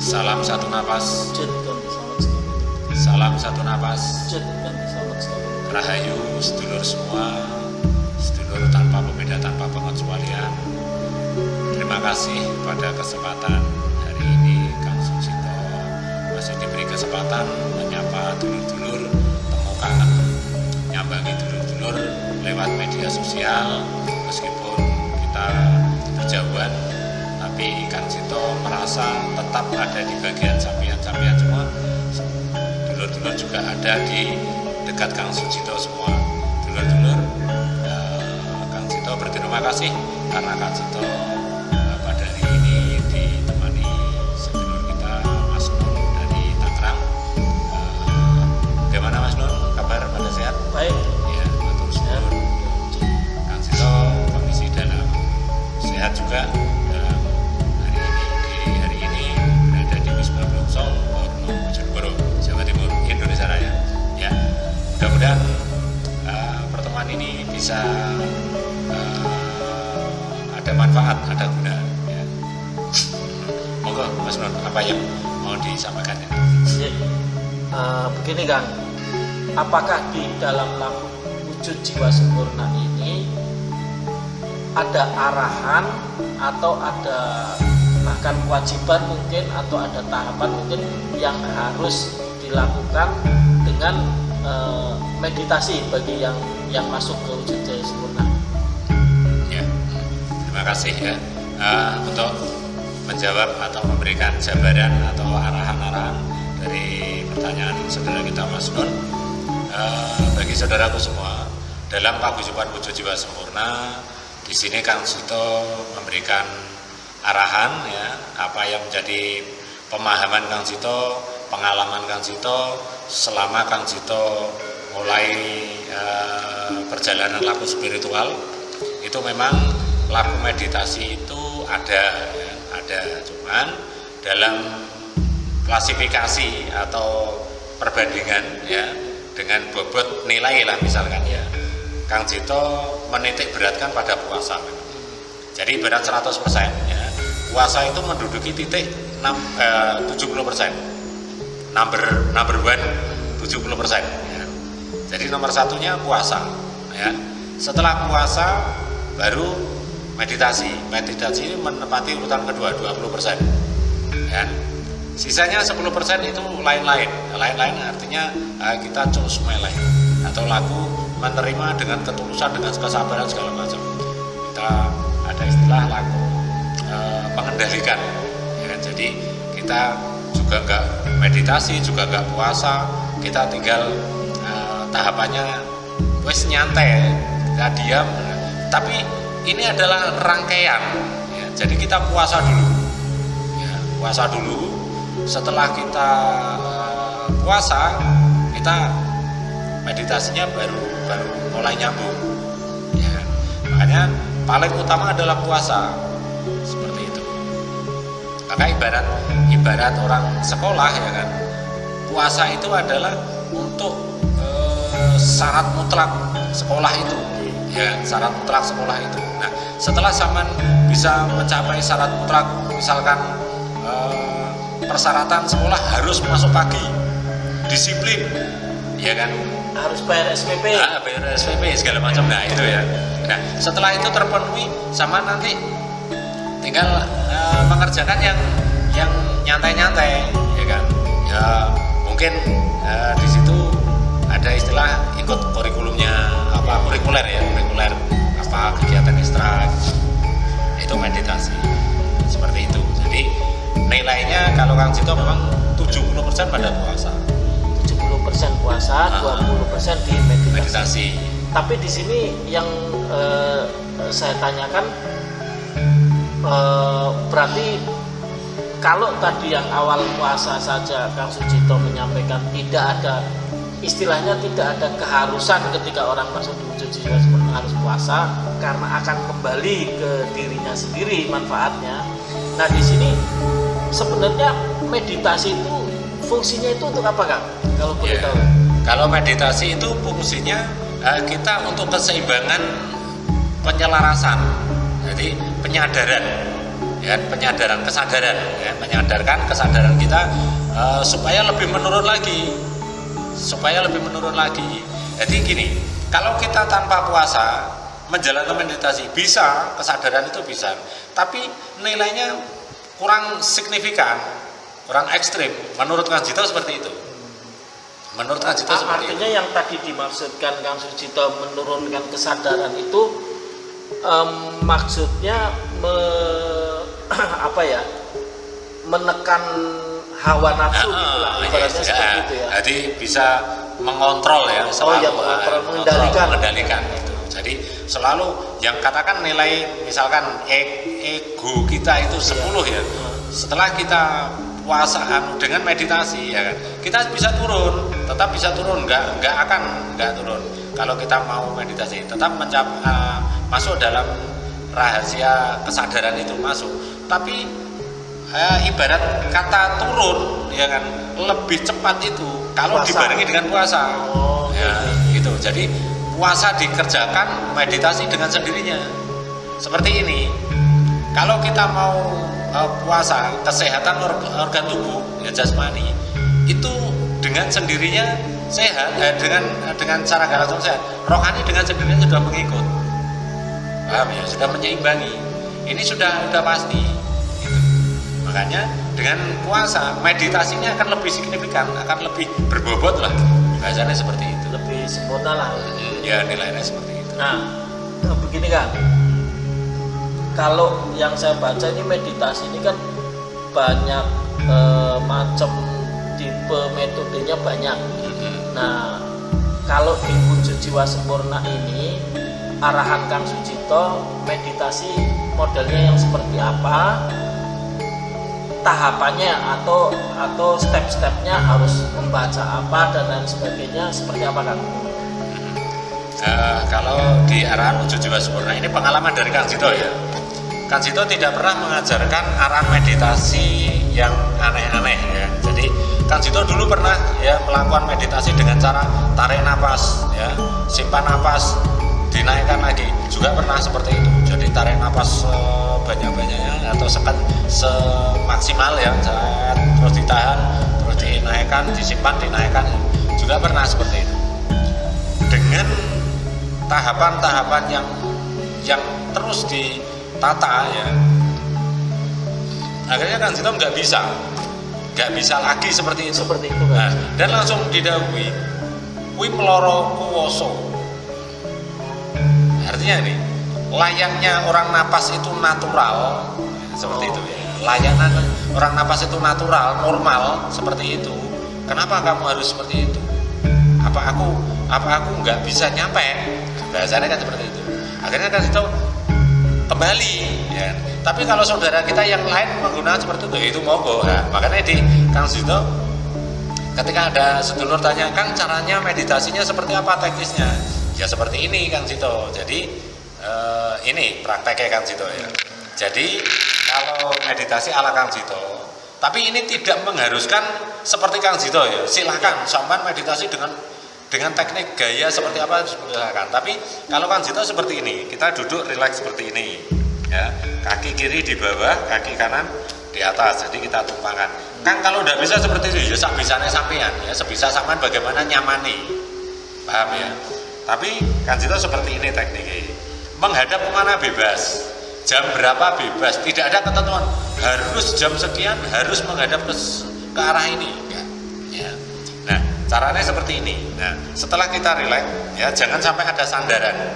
Salam satu napas. Jut ganti selamat sekali. Salam satu napas. Jut ganti selamat sekali. Rahayu sedulur semua, sedulur tanpa pembeda, tanpa pengecualian. Terima kasih pada kesempatan hari ini Kang Susito masih diberi kesempatan menyapa dulur-dulur, temu kangen, nyambangi dulur-dulur lewat media sosial. Meskipun kita berjauhan, tapi Kang Sito merasa tetap ada di bagian sampean-sampean semua. Dulur-dulur juga ada di dekat Kang Susito semua. Dulur-dulur, Kang Sito berterima kasih karena Kang Sito pada hari ini ditemani sedulur kita Mas Nur dari Tangerang. Bagaimana Mas Nur? Kabar pada sehat? Baik. Ya, matur sedulur. Kang Sito kondisi dalam sehat juga dalam hari ini berada di Wisma Blongso, Porno, Bojonegoro, Jawa Timur, Indonesia Raya. Ya, mudah-mudahan pertemuan ini bisa ada manfaat, ada guna. Ya. Monggo Mas Nur, apa yang mau disampaikan ini? Begini Kang, apakah di dalam lagu wujud jiwa sempurna ini ada arahan atau ada bahkan kewajiban mungkin atau ada tahapan mungkin yang harus dilakukan dengan meditasi bagi yang masuk ke wujud jiwa sempurna? Ya, terima kasih ya untuk menjawab atau memberikan jabaran atau arahan-arahan dari pertanyaan saudara kita Mas Nur. Bagi saudaraku semua, dalam paguyuban wujud jiwa sempurna, di sini Kang Sito memberikan arahan ya, apa yang menjadi pemahaman Kang Sito, pengalaman Kang Sito selama Kang Sito mulai perjalanan laku spiritual. Itu memang laku meditasi itu ada ya, ada, cuman dalam klasifikasi atau perbandingan ya dengan bobot nilai lah misalkan ya, Kang Sito menitik beratkan pada puasa. Jadi berat 100% ya, puasa itu menduduki titik 70%, number one 70% ya. Jadi nomor satunya puasa ya. Setelah puasa baru meditasi menempati urutan kedua 20% ya. Sisanya 10% itu lain-lain artinya kita cus meleh atau laku menerima dengan ketulusan, dengan kesabaran segala macam. Kita ada istilah laku mengendalikan ya kan? Jadi kita juga nggak meditasi, juga nggak puasa, kita tinggal tahapannya wes nyantai, kita diam. Tapi ini adalah rangkaian ya. Jadi kita puasa dulu ya, puasa dulu. Setelah kita puasa, kita meditasinya baru mulai nyambung ya. Makanya paling utama adalah puasa, seperti itu. Maka ibarat orang sekolah ya kan, puasa itu adalah untuk syarat mutlak sekolah itu ya, syarat mutlak sekolah itu. Nah, setelah zaman bisa mencapai syarat mutlak, misalkan persyaratan sekolah harus masuk pagi, disiplin ya kan, Harus bayar SPP, bayar SPP segala macam. Nah itu ya. Nah setelah itu terpenuhi, sama nanti tinggal mengerjakan yang nyantai-nyantai ya kan. Ya mungkin di situ ada istilah ikut kurikulumnya, apa kurikuler apa kegiatan ekstra, itu meditasi seperti itu. Jadi nilainya kalau Kang Sito memang 70% pada puasa, 70% puasa, 20% di meditasi. Tapi di sini yang saya tanyakan, berarti kalau tadi yang awal puasa saja Kang Susito menyampaikan tidak ada, istilahnya tidak ada keharusan ketika orang masuk di wujud jiwa sempurna harus puasa karena akan kembali ke dirinya sendiri manfaatnya. Nah di sini sebenarnya meditasi itu fungsinya itu untuk apa Kang? Kalau boleh tahu. Kalau meditasi itu fungsinya kita untuk keseimbangan penyelarasan, jadi penyadaran ya, penyadaran kesadaran, ya, menyadarkan kesadaran kita supaya lebih menurun lagi, Jadi gini, kalau kita tanpa puasa menjalankan meditasi bisa, kesadaran itu bisa, tapi nilainya kurang signifikan, kurang ekstrim. Menurut Kang Jito seperti itu. Artinya yang tadi dimaksudkan Kang Sujito menurunkan kesadaran itu maksudnya menekan hawa nafsu gitu lah, ibaratnya seperti itu ya. Jadi bisa mengontrol ya, mengendalikan itu. Jadi selalu yang katakan nilai misalkan ego kita itu 10 ya. Setelah kita puasa dengan meditasi ya kan, kita bisa turun, tetap bisa turun, nggak akan turun. Kalau kita mau meditasi tetap masuk dalam rahasia kesadaran itu masuk. Tapi ibarat kata turun ya kan, lebih cepat itu kalau puasa dibarengi dengan puasa. Ya, gitu. Jadi puasa dikerjakan, meditasi dengan sendirinya. Seperti ini. Kalau kita mau puasa, kesehatan organ tubuh ya jasmani itu dengan sendirinya sehat, dengan cara gak langsung sehat. Rohani dengan sendirinya sudah mengikut. Paham ya? Sudah menyeimbangi. Ini sudah pasti. Gitu. Makanya dengan puasa meditasinya akan lebih signifikan, akan lebih berbobot lah. Bahasanya seperti itu. Lebih sempurna lah. Ya nilainya seperti itu. Nah, begini kan. Kalau yang saya baca ini meditasi ini kan banyak macam tipe metodenya banyak. Nah, kalau di wujud jiwa sempurna ini arahan Kang Sujito meditasi modelnya yang seperti apa, tahapannya atau step-stepnya harus membaca apa dan lain sebagainya seperti apa Kang? Kalau di arahan wujud jiwa sempurna ini pengalaman dari Kang Jito ya. Kang Jito tidak pernah mengajarkan arah meditasi yang aneh-aneh ya. Jadi Kang Jito dulu pernah ya melakukan meditasi dengan cara tarik napas ya, simpan napas, dinaikkan lagi. Juga pernah seperti itu. Jadi tarik napas sebanyak-banyaknya atau semaksimal ya, terus ditahan, terus dinaikkan, disimpan, dinaikkan. Juga pernah seperti itu. Dengan tahapan-tahapan yang terus ditata ya, akhirnya Kang Jito nggak bisa lagi seperti itu kan? Nah, dan langsung didhawuhi wi meloro kuwoso. Artinya ini layaknya orang napas itu natural seperti itu ya. Layaknya orang napas itu natural, normal seperti itu. Kenapa kamu harus seperti itu? Apa aku nggak bisa nyampe? Bahasanya kan seperti itu. Akhirnya kan itu kembali ya. Tapi kalau saudara kita yang lain menggunakan seperti itu monggo. Nah, makanya di Kang Jito ketika ada sedulur tanya, Kang caranya meditasinya seperti apa teknisnya? Ya seperti ini Kang Jito. Jadi ini prakteknya Kang Jito ya. Jadi kalau meditasi ala Kang Jito, tapi ini tidak mengharuskan seperti Kang Jito ya. Silahkan sampean meditasi dengan teknik gaya seperti apa silakan. Tapi kalau Kang Jito seperti ini, kita duduk rileks seperti ini ya, kaki kiri di bawah, kaki kanan di atas, jadi kita tumpangkan. Kang kalau udah bisa seperti itu ya sebisanya sampean ya, sebisa sampean bagaimana nyamani, paham ya. Tapi Kang Jito seperti ini tekniknya, menghadap kemana bebas, jam berapa bebas, tidak ada ketentuan harus jam sekian harus menghadap ke arah ini ya. Nah caranya seperti ini. Nah setelah kita rileks ya, jangan sampai ada sandaran. Ya.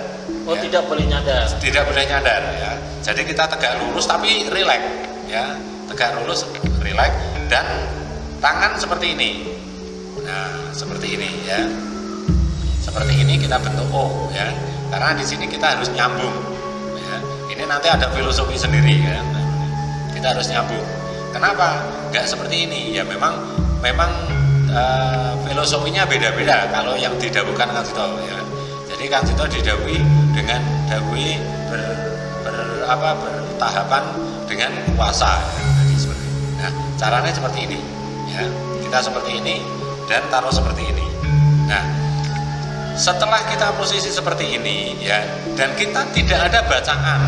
Tidak boleh nyadar. Tidak boleh nyadar ya. Jadi kita tegak lurus tapi rileks ya, tegak lurus rileks dan tangan seperti ini. Nah seperti ini ya, seperti ini kita bentuk O ya, karena di sini kita harus nyambung ya. Ini nanti ada filosofi sendiri kan, kita harus nyambung. Kenapa nggak seperti ini ya? Memang filosofinya beda-beda kalau yang didhawuhkan Kang Jito ya. Jadi Kang Jito didhawuhi dengan dawuhi bertahapan dengan puasa ya. Nah caranya seperti ini ya, kita seperti ini dan taruh seperti ini. Nah setelah kita posisi seperti ini ya, dan kita tidak ada bacaan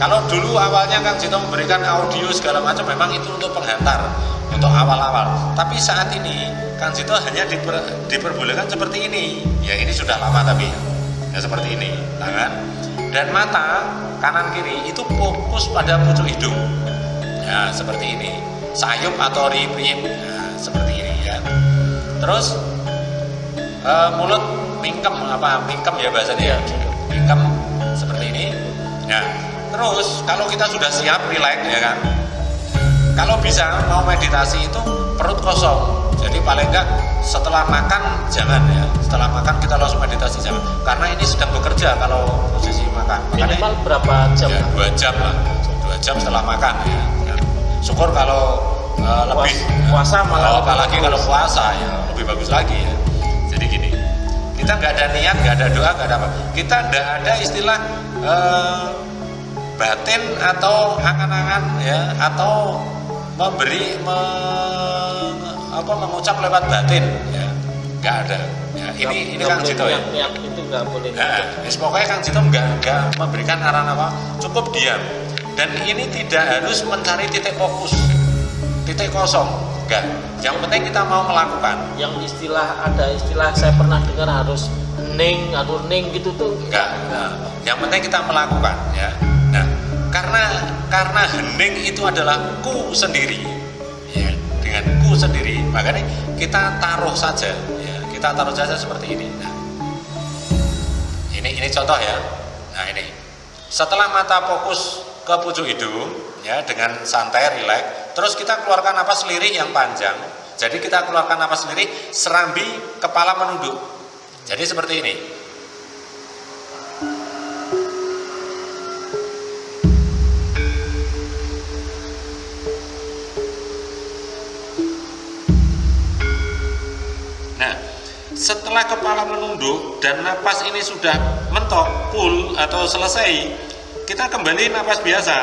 Kalau dulu awalnya Kang Cito memberikan audio segala macam, memang itu untuk penghantar, untuk awal-awal. Tapi saat ini Kang Cito hanya diperbolehkan seperti ini. Ya ini sudah lama tapi ya seperti ini, tangan dan mata kanan kiri itu fokus pada pucuk hidung. Ya seperti ini, sayup atau riprim, nah, seperti ini ya. Terus mulut mingkem ya bahasanya ya, mingkem seperti ini. Nah, terus kalau kita sudah siap relax ya kan, kalau bisa mau meditasi itu perut kosong. Jadi paling enggak setelah makan jangan ya, setelah makan kita langsung meditasi jangan, karena ini sedang bekerja kalau posisi makan. Minimal berapa jam? Ya, 2 jam lah, 2 jam setelah makan ya. Syukur kalau lebih puasa malah apalagi kalau puasa ya lebih bagus lagi ya. Jadi gini, kita nggak ada niat, nggak ada doa, nggak ada apa, kita nggak ada istilah batin atau angan-angan ya, atau mengucap lewat batin ya, nggak ada ya. Ini Kang Cito ya, niat itu nggak boleh. Pokoknya Kang Cito nggak memberikan arahan apa, cukup diam. Dan ini tidak harus mencari titik fokus, titik kosong, enggak. Yang penting kita mau melakukan. Yang ada istilah saya pernah dengar harus hening atau ning gitu tuh. Enggak. Nah, yang penting kita melakukan ya. Nah, karena hening itu adalah ku sendiri, ya, dengan ku sendiri, makanya kita taruh saja, ya, kita taruh saja seperti ini. Nah, ini contoh ya. Nah ini, setelah mata fokus ke pucuk hidung ya dengan santai rileks, terus kita keluarkan napas lirik yang panjang. Jadi kita keluarkan napas lirik, serambi kepala menunduk. Jadi seperti ini. Nah, setelah kepala menunduk dan napas ini sudah mentok full atau selesai, kita kembali napas biasa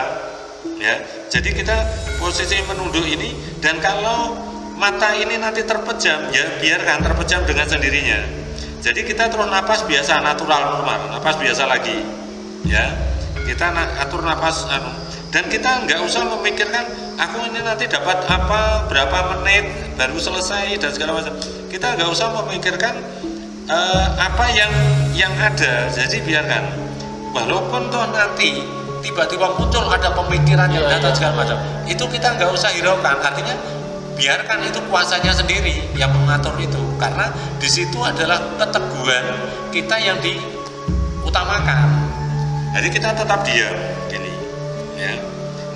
ya. Jadi kita posisi menunduk ini, dan kalau mata ini nanti terpejam ya biarkan terpejam dengan sendirinya. Jadi kita terus napas biasa, natural, normal, napas biasa lagi ya. Kita atur napas dan kita nggak usah memikirkan aku ini nanti dapat apa, berapa menit baru selesai dan segala macam. Kita nggak usah memikirkan apa yang ada. Jadi biarkan. Walaupun toh nanti tiba-tiba muncul ada pemikiran yang datang segala macam, itu kita nggak usah hiraukan. Artinya biarkan itu kuasanya sendiri yang mengatur itu, karena di situ adalah keteguhan kita yang diutamakan. Jadi kita tetap diam gini ya.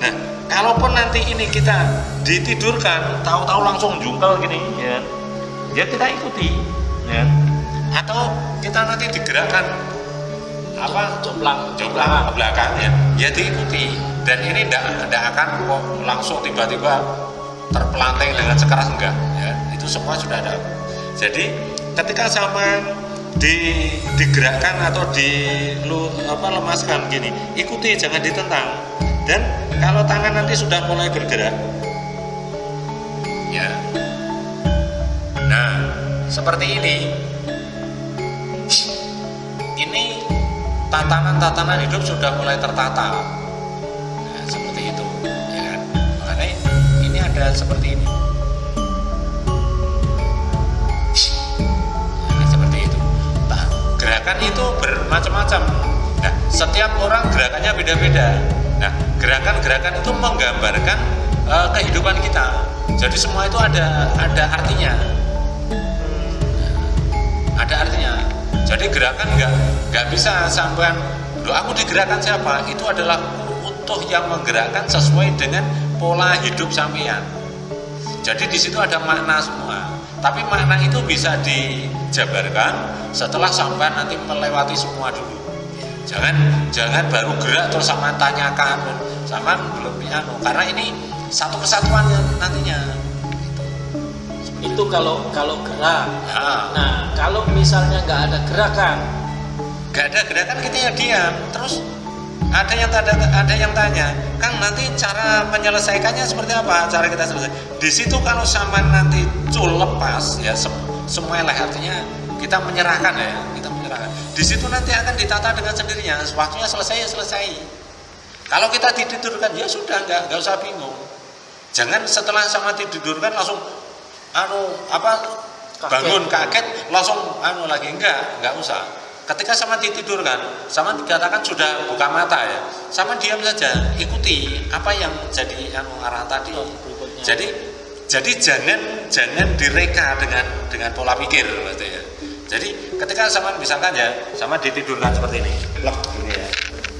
Nah, kalaupun nanti ini kita ditidurkan, tahu-tahu langsung jungkel gini ya kita ikuti ya. Atau kita nanti digerakkan jomplang ke belakang ya diikuti. Dan ini tidak akan kok langsung tiba-tiba terpelanting dengan sekeras, enggak ya, itu semua sudah ada. Jadi ketika sama digerakkan atau lemaskan gini, ikuti, jangan ditentang. Dan kalau tangan nanti sudah mulai bergerak ya, nah seperti ini tatanan hidup sudah mulai tertata. Nah, seperti itu ya kan? Makanya ini ada seperti ini. Nah, seperti itu. Nah, gerakan itu bermacam-macam. Nah, setiap orang gerakannya beda-beda. Nah, gerakan-gerakan itu menggambarkan kehidupan kita. Jadi semua itu ada artinya. Ada artinya. Jadi gerakan nggak bisa sampean, loh aku digerakkan siapa? Itu adalah utuh yang menggerakkan sesuai dengan pola hidup sampean. Jadi di situ ada makna semua. Tapi makna itu bisa dijabarkan setelah sampean nanti melewati semua dulu. Jangan baru gerak terus sampean tanyakan, sampean belum piano, karena ini satu kesatuan nantinya. Itu kalau gerak. Nah, kalau misalnya nggak ada gerakan, kita ya diam. Terus ada yang tanya, Kang nanti cara menyelesaikannya seperti apa? Cara kita selesai. Di situ kalau sama nanti lepas ya semua artinya kita menyerahkan ya, kita menyerahkan. Di situ nanti akan ditata dengan sendirinya. Waktunya selesai ya selesai. Kalau kita ditidurkan ya sudah, nggak usah bingung. Jangan setelah sama ditidurkan langsung bangun kaget langsung lagi, enggak usah. Ketika sama ditidurkan, sama dikatakan sudah buka mata ya, sama diam saja, ikuti apa yang jadi arahan tadi. Jadi jangan direka dengan pola pikir gitu ya. Jadi ketika sama misalkan ya, sama ditidurkan seperti ini, plek gini ya.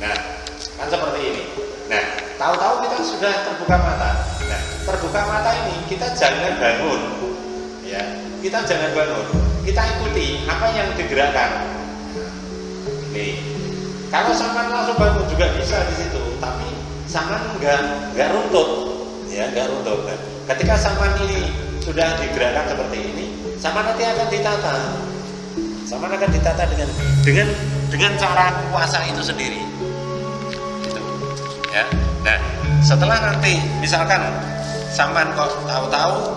Nah, kan seperti ini. Nah, tahu-tahu kita sudah terbuka mata. Nah, terbuka mata ini kita jangan bangun, ya. Kita jangan bangun. Kita ikuti apa yang digerakkan. Nih, kalau sama langsung bangun juga bisa di situ, tapi sama nggak runtut, ya nggak runtut. Nah, ketika sama ini sudah digerakkan seperti ini, sama nanti akan ditata. Sama akan ditata dengan cara puasa itu sendiri. Gitu. Ya. Nah, setelah nanti misalkan saman kok tahu-tahu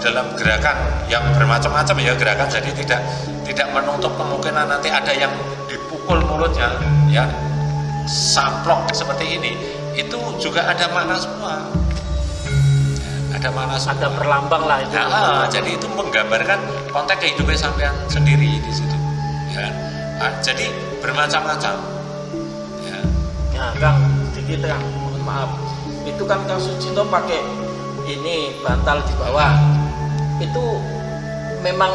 dalam gerakan yang bermacam-macam ya gerakan, jadi tidak menutup kemungkinan nanti ada yang dipukul mulutnya, ya samplok seperti ini, itu juga ada makna semua. Ada makna semua. Ada berlambang lah itu. Nah, jadi itu menggambarkan konteks kehidupan sampean sendiri di situ. Ya. Nah, jadi bermacam-macam. Ya. Nah, Kang, sedikit Kang, mohon maaf. Itu kan Kang Sucito pakai ini bantal di bawah. Itu memang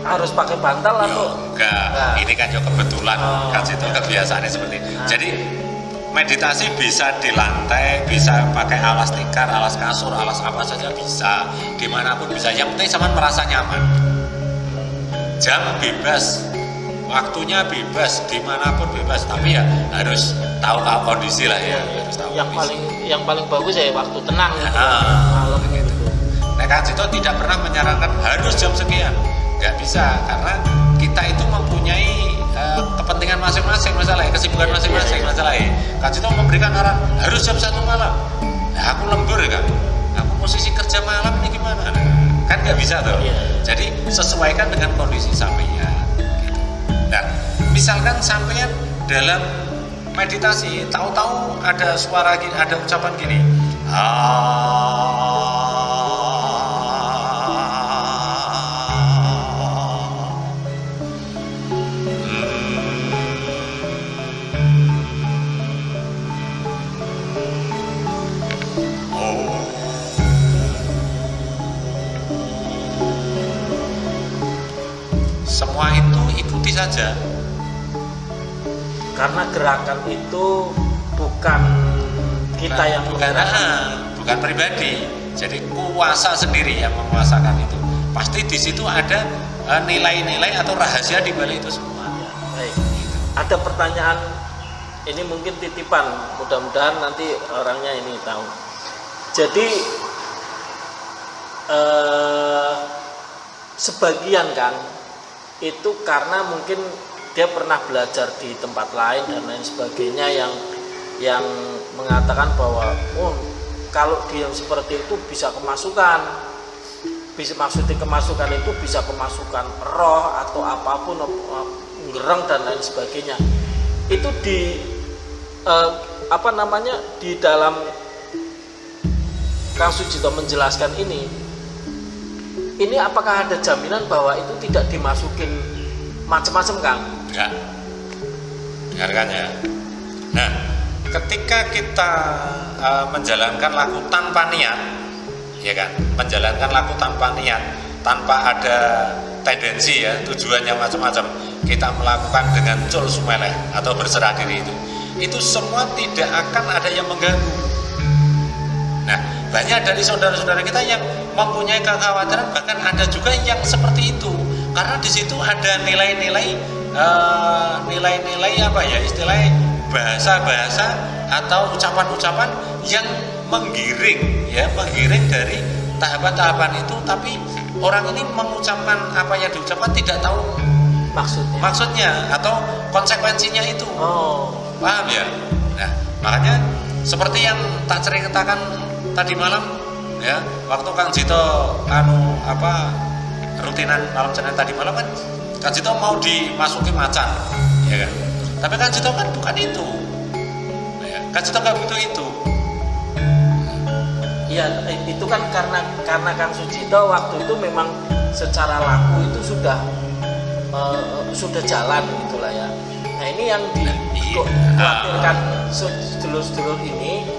harus pakai bantal atau enggak? Nah. Ini kan juga kebetulan Kang Sucito kebiasaannya seperti ini. Nah. Jadi meditasi bisa di lantai, bisa pakai alas tikar, alas kasur, alas apa saja bisa, dimanapun bisa. Yang penting sama merasa nyaman. Jam bebas, waktunya bebas, dimanapun bebas. Tapi ya harus tahu kondisi lah ya. Harus tahu yang paling bagus ya waktu tenang gitu. Malam gitu. Nah, Kang Sucito tidak pernah menyarankan harus jam sekian. Nggak bisa, karena kita itu mempunyai kepentingan masing-masing masalah, kesibukan masing-masing masalah. Kang Sucito memberikan arahan harus jam 1 malam. Nah, aku lembur kan, aku posisi kerja malam ini gimana? Nah, kan nggak bisa tuh. Jadi sesuaikan dengan kondisi sampeyan. Gitu. Nah, misalkan sampeyan dalam meditasi, tahu-tahu ada suara gini, ada ucapan gini, semua itu ikuti saja. Karena gerakan itu bukan kita yang bukan pribadi. Jadi kuasa sendiri yang menguasakan itu. Pasti di situ ada nilai-nilai atau rahasia di balik itu semua. Baik. Ada pertanyaan, ini mungkin titipan, mudah-mudahan nanti orangnya ini tahu. Jadi sebagian kan itu karena mungkin dia pernah belajar di tempat lain dan lain sebagainya yang mengatakan bahwa kalau dia seperti itu bisa kemasukan, maksudnya kemasukan itu bisa kemasukan roh atau apapun, ngereng dan lain sebagainya. Itu di di dalam Kang Sucito menjelaskan ini apakah ada jaminan bahwa itu tidak dimasukin macam-macam, Kang? Enggak. Dengarkan ya. Nah, ketika kita menjalankan laku tanpa niat, ya kan, menjalankan laku tanpa niat, tanpa ada tendensi ya, tujuan yang macam-macam, kita melakukan dengan cul sumeleh atau berserah diri itu semua tidak akan ada yang mengganggu. Nah, banyak dari saudara-saudara kita yang mempunyai kekhawatiran, bahkan ada juga yang seperti itu, karena di situ ada nilai-nilai apa ya, istilahnya bahasa-bahasa atau ucapan-ucapan yang menggiring dari tahapan-tahapan itu, tapi orang ini mengucapkan apa yang diucapkan tidak tahu maksudnya atau konsekuensinya itu. Paham ya? Nah, makanya seperti yang tak ceritakan tadi malam ya, waktu Kang Sucito rutinan malam Senin tadi malam kan Kang Sucito mau dimasuki macan, ya kan? Tapi Kang Sucito kan bukan itu. Ya. Kang Cito nggak butuh itu. Iya, itu kan karena Kang Sucito waktu itu memang secara laku itu sudah jalan gitulah ya. Nah ini yang dikhawatirkan sedulur-sedulur ini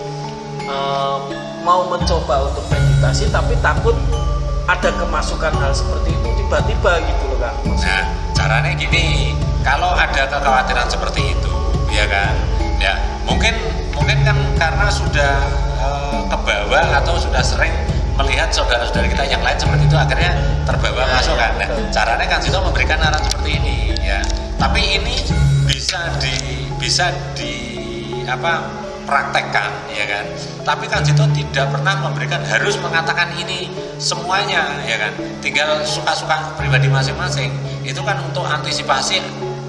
mau mencoba untuk meditasi tapi takut ada kemasukan hal seperti itu tiba-tiba gitu loh Kang. Nah caranya gini, kalau ada kekhawatiran seperti itu ya kan, ya mungkin kan karena sudah kebawa atau sudah sering melihat saudara-saudara kita yang lain seperti itu akhirnya terbawa masuk kan. Nah, caranya Kang Cito memberikan arahan seperti ini ya. Tapi ini bisa di praktekkan ya kan. Tapi Kang Cito tidak pernah memberikan harus mengatakan ini semuanya ya kan. Tinggal suka-suka pribadi masing-masing. Itu kan untuk antisipasi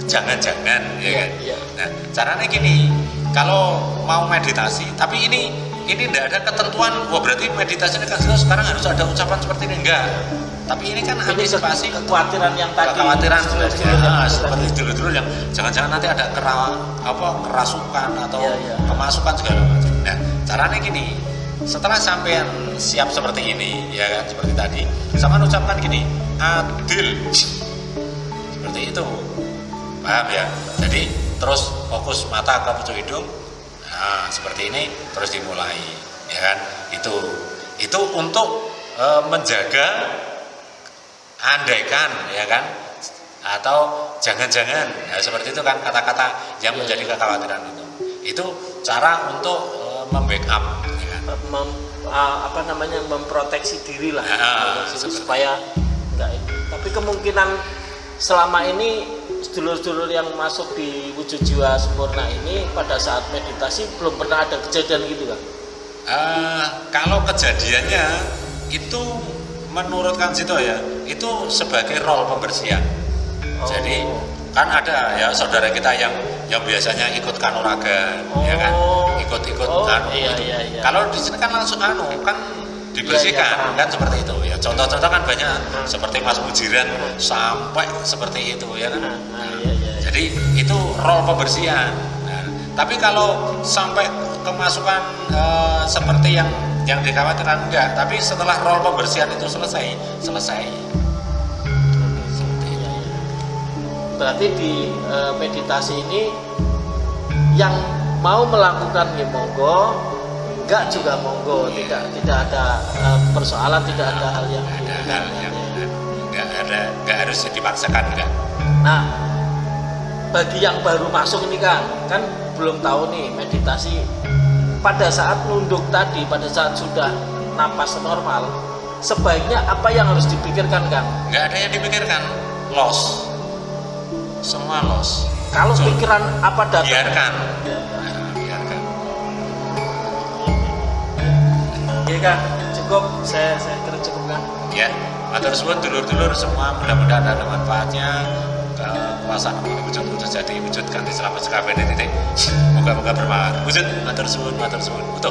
jangan-jangan ya kan. Nah, caranya gini, kalau mau meditasi tapi ini tidak ada ketentuan, wah berarti meditasi ini Kang Cito sekarang harus ada ucapan seperti ini, enggak. Tapi ini kan antisipasi kekhawatiran yang tadi, kekhawatiran seperti dulu yang jangan-jangan nanti ada kerasukan atau kemasukan segala macam. Nah, caranya gini, setelah sampean siap seperti ini, ya kan, seperti tadi, sama ucapkan gini, adil, seperti itu, paham ya? Jadi terus fokus mata ke pucuk hidung, nah seperti ini, terus dimulai, ya kan? Itu untuk menjaga, andaikan ya kan, atau jangan-jangan ya, seperti itu kan kata-kata yang menjadi kekhawatiran itu cara untuk membackup ya kan? Memproteksi diri lah supaya enggak ini. Tapi kemungkinan selama ini sedulur-sedulur yang masuk di wujud jiwa sempurna ini pada saat meditasi belum pernah ada kejadian gitu kan? Kalau kejadiannya itu menurut Kang Cito ya, itu sebagai role pembersihan. Jadi kan ada ya saudara kita yang biasanya ikut kanuragan, ya kan, ikut iya. Kalau di sini kan langsung kan dibersihkan kan seperti itu ya. Contoh-contoh kan banyak seperti Mas Mujiran sampai seperti itu ya kan. Jadi itu role pembersihan. Nah, tapi kalau sampai kemasukan seperti yang dikhawatirkan enggak, tapi setelah role pembersihan itu selesai. Berarti di meditasi ini yang mau melakukan ya monggo, enggak juga monggo, tidak ada persoalan, tidak ada hal yang enggak harus dipaksakan enggak. Nah, bagi yang baru masuk ini kan belum tahu nih meditasi. Pada saat nunduk tadi, pada saat sudah napas normal, sebaiknya apa yang harus dipikirkan kan? Nggak ada yang dipikirkan, loss, semua loss. Kalau pikiran apa datang? Biarkan. Iya kan, cukup. Saya kira cukup kan? Ya, matur suwun dulur-dulur semua, mudah-mudahan ada manfaatnya. Kekuasaan wujud jadi wujud ganti selamat sekabeh titik. Moga-moga bermanfaat. Wujud matur suwun. Betul.